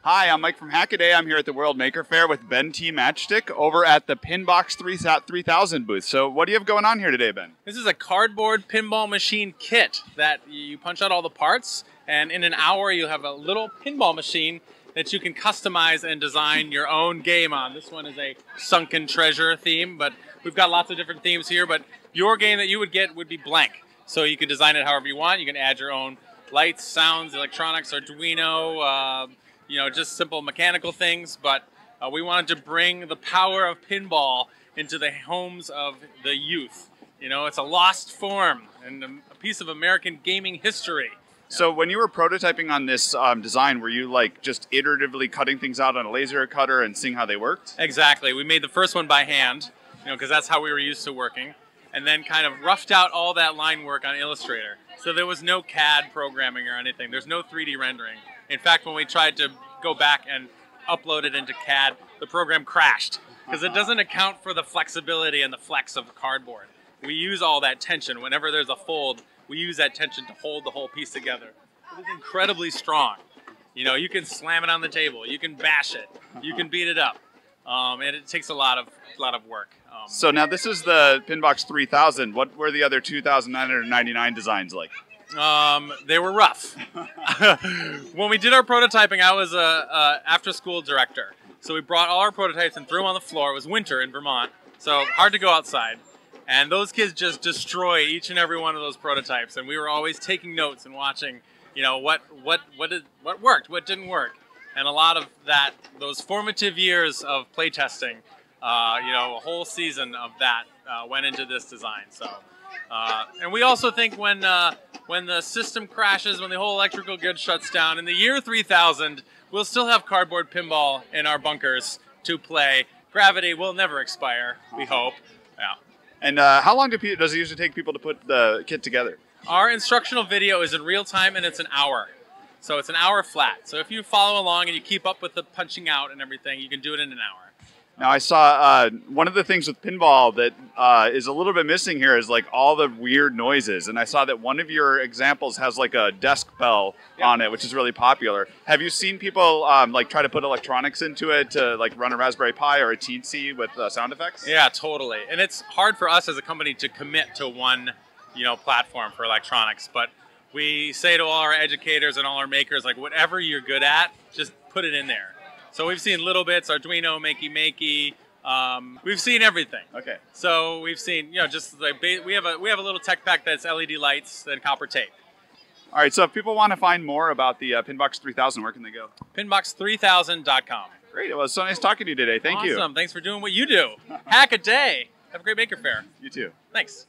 Hi, I'm Mike from Hackaday. I'm here at the World Maker Faire with Ben T. Matchstick over at the Pinbox 3000 booth. So what do you have going on here today, Ben? This is a cardboard pinball machine kit that you punch out all the parts, and in an hour you have a little pinball machine that you can customize and design your own game on. This one is a sunken treasure theme, but we've got lots of different themes here, but your game that you would get would be blank. So you can design it however you want. You can add your own lights, sounds, electronics, Arduino, just simple mechanical things, but we wanted to bring the power of pinball into the homes of the youth. You know, it's a lost form and a piece of American gaming history. So when you were prototyping on this design, were you like just iteratively cutting things out on a laser cutter and seeing how they worked? Exactly. We made the first one by hand, because that's how we were used to working, and then kind of roughed out all that line work on Illustrator. So there was no CAD programming or anything. There's no 3D rendering. In fact, when we tried to go back and upload it into CAD, the program crashed because it doesn't account for the flexibility and the flex of cardboard. We use all that tension. Whenever there's a fold, we use that tension to hold the whole piece together. It is incredibly strong. You can slam it on the table, you can bash it, you can beat it up, and it takes a lot of work. So now this is the Pinbox 3000. What were the other 2,999 designs like? They were rough. When we did our prototyping, I was a after-school director. So we brought all our prototypes and threw them on the floor. It was winter in Vermont, so hard to go outside. And those kids just destroyed each and every one of those prototypes. And we were always taking notes and watching, what worked, what didn't work. And a lot of those formative years of playtesting, a whole season of that went into this design. So, and we also think when the system crashes, when the whole electrical grid shuts down, in the year 3000, we'll still have cardboard pinball in our bunkers to play. Gravity will never expire, we hope. Yeah. And how long does it usually take people to put the kit together? Our instructional video is in real time, and it's an hour. So it's an hour flat. So if you follow along and you keep up with the punching out and everything, you can do it in an hour. Now I saw one of the things with pinball that is a little bit missing here is like all the weird noises. And I saw that one of your examples has like a desk bell on it, which is really popular. Have you seen people like try to put electronics into it to like run a Raspberry Pi or a Teensy with sound effects? Yeah, totally. And it's hard for us as a company to commit to one, platform for electronics. But we say to all our educators and all our makers, like whatever you're good at, just put it in there. So we've seen little bits, Arduino, Makey. We've seen everything. Okay. So we've seen, just like we have a little tech pack that's LED lights and copper tape. All right. So if people want to find more about the Pinbox 3000, where can they go? Pinbox3000.com. Great. It was so nice talking to you today. Thank you. Awesome. Thanks for doing what you do. Hack a day. Have a great Maker Faire. You too. Thanks.